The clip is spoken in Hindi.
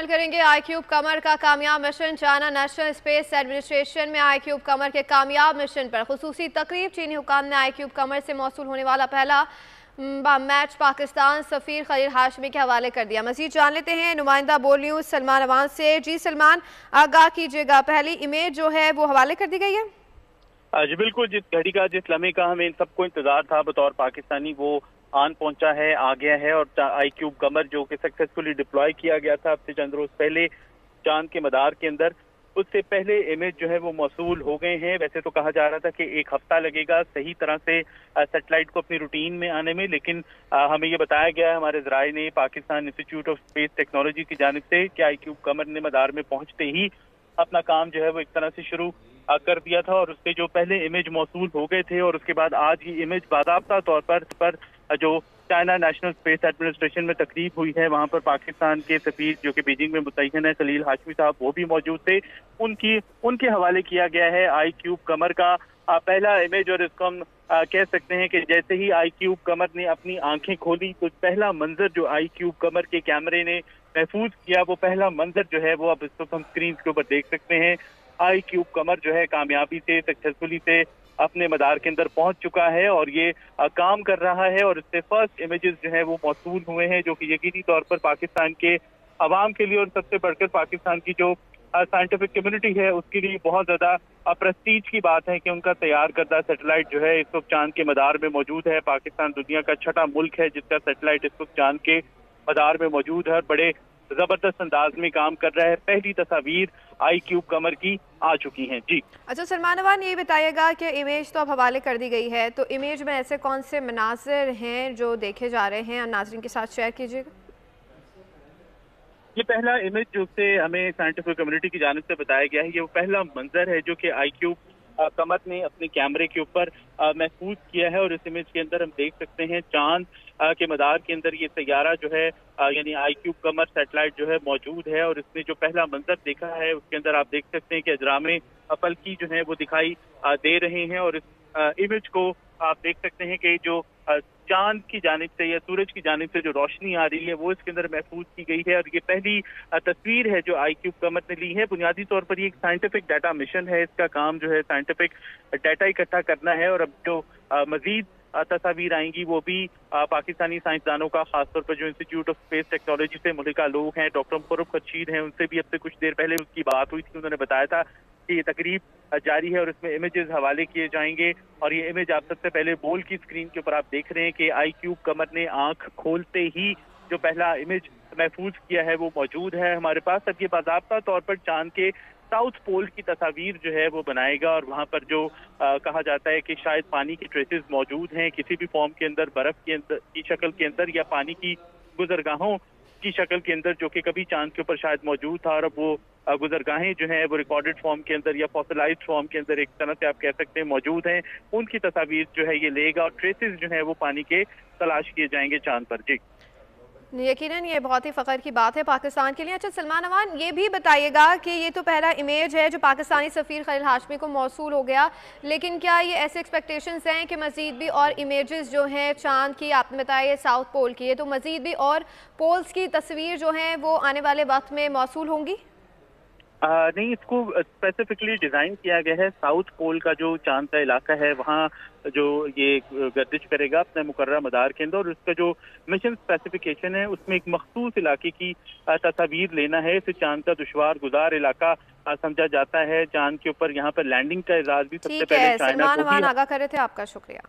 शामिल करेंगे। आईक्यूब कमर का कामयाब mission. China national space administration में आईक्यूब कमर के कामयाब मिशन पर खुसूसी तकरीब। चीनी हुकाम ने आईक्यूब कमर से मौसूल होने वाला पहला मैच पाकिस्तान सफीर खलील हाशमी के हवाले कर दिया। मजीद जान लेते हैं नुमाइंदा बोल न्यूज़ सलमान अवान से। जी सलमान, आगाह कीजिएगा, पहली इमेज जो है वो हवाले कर दी गई है। जी बिल्कुल, जिस घड़ी का जिस लम्हे का हमें सबको इंतजार था बतौर पाकिस्तानी वो आन पहुंचा है, आ गया है। और आईक्यूब कमर जो कि सक्सेसफुली डिप्लॉय किया गया था अब से चंद रोज पहले चांद के मदार के अंदर, उससे पहले इमेज जो है वो मौसूल हो गए हैं। वैसे तो कहा जा रहा था कि एक हफ्ता लगेगा सही तरह से सैटेलाइट को अपनी रूटीन में आने में, लेकिन हमें ये बताया गया है हमारे ज़राए ने Pakistan institute of space technology की जानिब से कि आईक्यूब कमर ने मदार में पहुंचते ही अपना काम जो है वो एक तरह से शुरू कर दिया था। और उसके जो पहले इमेज मौसूल हो गए थे और उसके बाद आज ही इमेज बाकायदा तौर पर जो चाइना नेशनल स्पेस एडमिनिस्ट्रेशन में तकरीब हुई है, वहां पर पाकिस्तान के सफीर जो कि बीजिंग में मुतय्यन है खलील हाशमी साहब, वो भी मौजूद थे। उनके हवाले किया गया है आईक्यूब कमर का पहला इमेज। और इसको हम कह सकते हैं कि जैसे ही आईक्यूब कमर ने अपनी आंखें खोली तो पहला मंजर जो आईक्यूब कमर के कैमरे ने महफूज किया, वो पहला मंजर जो है वो अब इस वक्त हम स्क्रीन के ऊपर देख सकते हैं। आईक्यूब कमर जो है कामयाबी से सक्सेसफुली से अपने मदार के अंदर पहुंच चुका है और ये काम कर रहा है। और इससे फर्स्ट इमेजेस जो है वो मौसूल हुए हैं, जो कि यकीनी तौर पर पाकिस्तान के अवाम के लिए और सबसे बढ़कर पाकिस्तान की जो साइंटिफिक कम्युनिटी है उसके लिए बहुत ज्यादा प्रेस्टीज की बात है कि उनका तैयार करदा सैटेलाइट जो है इस वक्त चांद के मदार में मौजूद है। पाकिस्तान दुनिया का छठा मुल्क है जिसका सैटेलाइट इस वक्त चांद के मदार में मौजूद है, बड़े जबरदस्त अंदाज में काम कर रहा है। पहली तस्वीर आईक्यूब कमर की आ चुकी हैं। जी अच्छा सलमान अवान, ये बताइएगा कि इमेज तो अब हवाले कर दी गई है, तो इमेज में ऐसे कौन से मनाजिर हैं जो देखे जा रहे हैं, नाज़रीन के साथ शेयर कीजिएगा। ये पहला इमेज जो से हमें साइंटिफिक कम्युनिटी की जानिब से बताया गया है, ये वो पहला मंजर है जो कि आईक्यूब कमर ने अपने कैमरे के ऊपर महफूज किया है। और इस इमेज के अंदर हम देख सकते हैं चांद के मदार के अंदर ये तैयारा जो है यानी आईक्यूब कमर सैटेलाइट जो है मौजूद है। और इसने जो पहला मंजर देखा है उसके अंदर आप देख सकते हैं कि अजरामे फल्की जो है वो दिखाई दे रहे हैं। और इस इमेज को आप देख सकते हैं कि जो चांद की जानिब से या सूरज की जानिब से जो रोशनी आ रही है वो इसके अंदर महफूज की गई है। और ये पहली तस्वीर है जो आईक्यूब कमर ने ली है। बुनियादी तौर पर ये एक साइंटिफिक डाटा मिशन है, इसका काम जो है साइंटिफिक डाटा इकट्ठा करना है। और अब जो मजीद तस्वीर आएंगी वो भी पाकिस्तानी साइंसदानों का, खासतौर पर जो इंस्टीट्यूट ऑफ स्पेस टेक्नोलॉजी से मुल्का लोग हैं, डॉक्टर मुकर्रम खर्शीद हैं, उनसे भी अब से कुछ देर पहले उसकी बात हुई थी। उन्होंने बताया था कि ये तकरीब जारी है और इसमें इमेजेस हवाले किए जाएंगे। और ये इमेज आप सबसे पहले बोल की स्क्रीन के ऊपर आप देख रहे हैं कि आईक्यूब कमर ने आंख खोलते ही जो पहला इमेज महफूज किया है वो मौजूद है हमारे पास। अब ये बाकायदा तौर पर चांद के साउथ पोल की तस्वीर जो है वो बनाएगा और वहां पर जो कहा जाता है कि शायद पानी की ट्रेसेस मौजूद हैं किसी भी फॉर्म के अंदर, बर्फ के अंदर की शक्ल के अंदर या पानी की गुजरगाहों की शक्ल के अंदर, जो कि कभी चांद के ऊपर शायद मौजूद था। और अब वो गुजरगाहें जो हैं वो रिकॉर्डेड फॉर्म के अंदर या फॉसिलाइज्ड फॉर्म के अंदर एक तरह से आप कह सकते हैं मौजूद हैं, उनकी तस्वीर जो है ये लेगा और ट्रेसेस जो है वो पानी के तलाश किए जाएंगे चांद पर। जी यकीनन ये बहुत ही फ़ख्र की बात है पाकिस्तान के लिए। अच्छा सलमान अवान, ये भी बताइएगा कि ये तो पहला इमेज है जो पाकिस्तानी सफ़ीर खलील हाशमी को मौसूल हो गया, लेकिन क्या ये ऐसे एक्सपेक्टेशंस हैं कि मज़ीद भी और इमेजेस जो हैं चांद की, आपने बताया साउथ पोल की है, तो मज़ीद भी और पोल्स की तस्वीर जो हैं वो आने वाले वक्त में मौसूल होंगी? नहीं, इसको स्पेसिफिकली डिजाइन किया गया है। साउथ पोल का जो चांद का इलाका है वहाँ जो ये गर्दिश करेगा अपने मुकर्रर मदार के अंदर, और उसका जो मिशन स्पेसिफिकेशन है उसमें एक मखसूस इलाके की तस्वीर लेना है। इसे चांद का दुश्वार गुजार इलाका समझा जाता है। चांद के ऊपर यहाँ पर लैंडिंग का एजाज भी सबसे पहले चाइना को सलमान अवान आगाह कर रहे थे, आपका शुक्रिया।